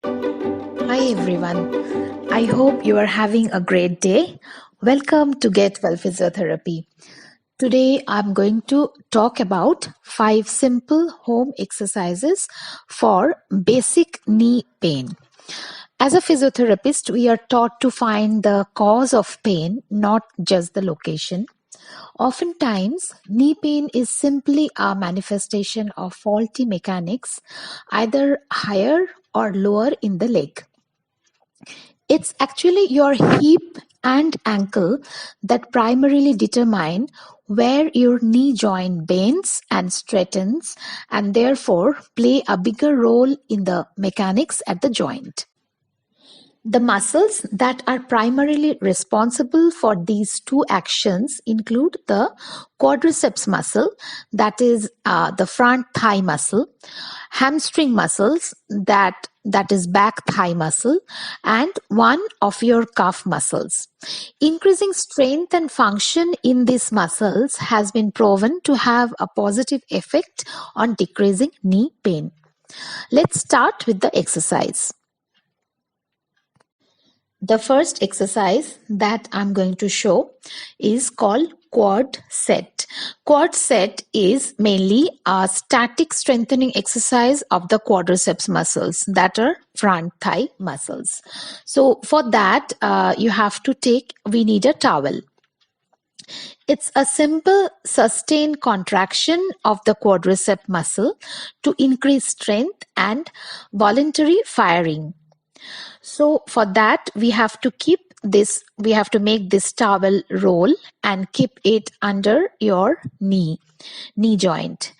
Hi everyone. I hope you are having a great day. Welcome to Get Well Physiotherapy. Today I'm going to talk about 5 simple home exercises for basic knee pain. As a physiotherapist, we are taught to find the cause of pain, not just the location. Oftentimes, knee pain is simply a manifestation of faulty mechanics, either higher or lower in the leg. It's actually your hip and ankle that primarily determine where your knee joint bends and straightens and therefore play a bigger role in the mechanics at the joint. The muscles that are primarily responsible for these two actions include the quadriceps muscle, that is the front thigh muscle, hamstring muscles, that is back thigh muscle, and one of your calf muscles. Increasing strength and function in these muscles has been proven to have a positive effect on decreasing knee pain. Let's start with the exercise. The first exercise that I'm going to show is called quad set. Quad set is mainly a static strengthening exercise of the quadriceps muscles, that are front thigh muscles. So for that, we need a towel. It's a simple sustained contraction of the quadricep muscle to increase strength and voluntary firing. So for that, we have to make this towel roll and keep it under your knee joint.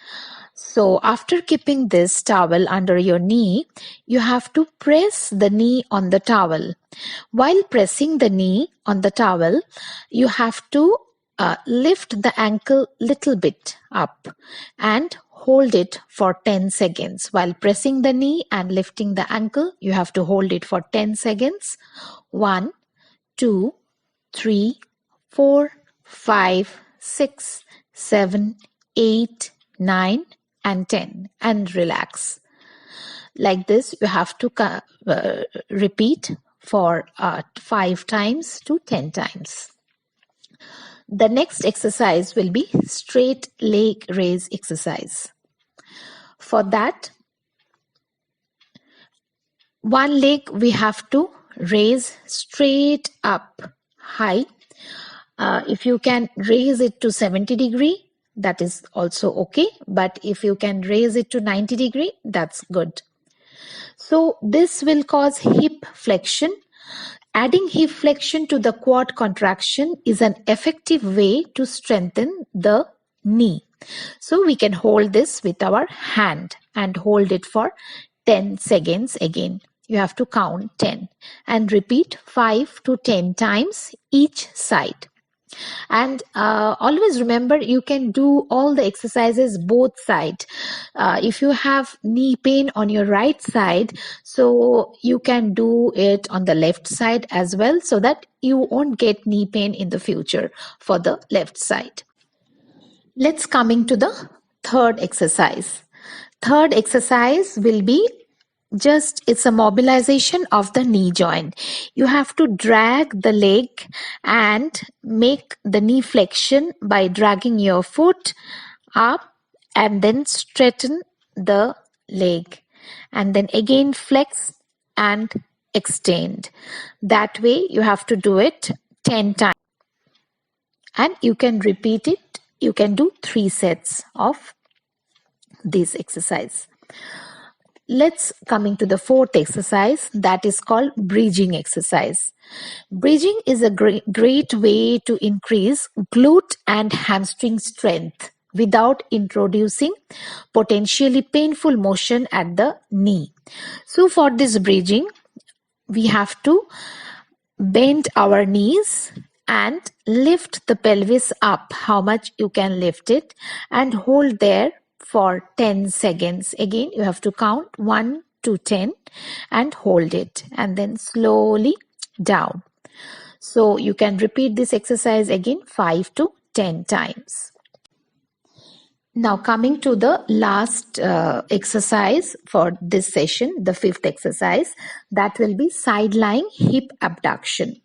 So after keeping this towel under your knee, you have to press the knee on the towel. While pressing the knee on the towel, you have to lift the ankle little bit up and hold it for 10 seconds. While pressing the knee and lifting the ankle, you have to hold it for 10 seconds. 1, 2, 3, 4, 5, 6, 7, 8, 9, and 10, and relax. Like this, you have to repeat for 5 times to 10 times. The next exercise will be straight leg raise exercise. For that, one leg we have to raise straight up high. If you can raise it to 70 degree, that is also okay. But if you can raise it to 90 degree, that's good. So this will cause hip flexion. Adding hip flexion to the quad contraction is an effective way to strengthen the knee. So we can hold this with our hand and hold it for 10 seconds again. You have to count 10 and repeat 5 to 10 times each side. And always remember, you can do all the exercises both sides. If you have knee pain on your right side, so you can do it on the left side as well, so that you won't get knee pain in the future for the left side. Let's coming to the third exercise. Third exercise will be it's a mobilization of the knee joint. You have to drag the leg and make the knee flexion by dragging your foot up and then straighten the leg and then again flex and extend. That way you have to do it 10 times and you can repeat it. You can do 3 sets of this exercise. Let's coming to the fourth exercise, that is called bridging exercise. Bridging is a great way to increase glute and hamstring strength without introducing potentially painful motion at the knee. So for this bridging, we have to bend our knees and lift the pelvis up, how much you can lift it, and hold there for 10 seconds. Again, you have to count 1 to 10 and hold it and then slowly down. So you can repeat this exercise again 5 to 10 times. Now coming to the last exercise for this session, the fifth exercise, that will be side lying hip abduction.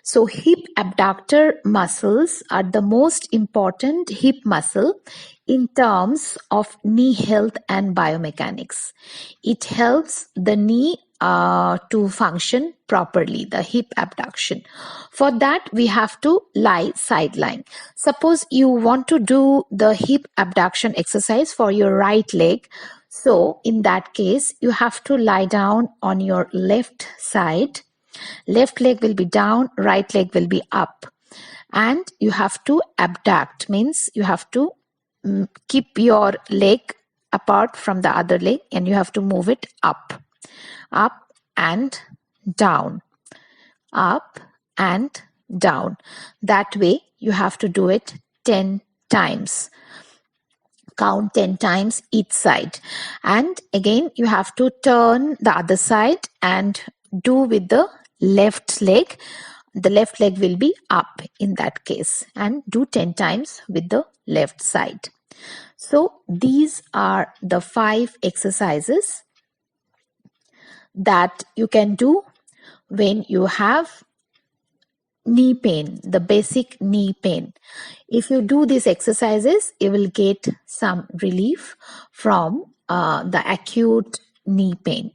So hip abductor muscles are the most important hip muscle in terms of knee health and biomechanics. It helps the knee to function properly, the hip abduction. For that, we have to lie side lying. Suppose you want to do the hip abduction exercise for your right leg. So in that case, you have to lie down on your left side. Left leg will be down, right leg will be up. And you have to abduct, means you have to keep your leg apart from the other leg and you have to move it up and down, up and down. That way you have to do it 10 times. Count 10 times each side. And again, you have to turn the other side and do with the left leg. The left leg will be up in that case, and do 10 times with the left side. So these are the 5 exercises that you can do when you have knee pain, the basic knee pain. If you do these exercises, you will get some relief from the acute knee pain.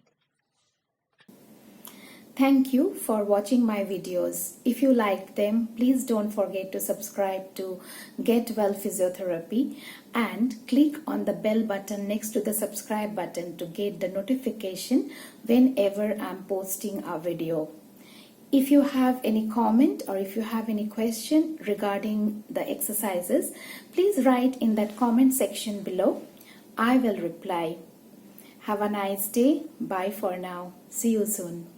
Thank you for watching my videos. If you like them, please don't forget to subscribe to Get Well Physiotherapy and click on the bell button next to the subscribe button to get the notification whenever I'm posting a video. If you have any comment or if you have any question regarding the exercises, please write in that comment section below. I will reply. Have a nice day. Bye for now. See you soon.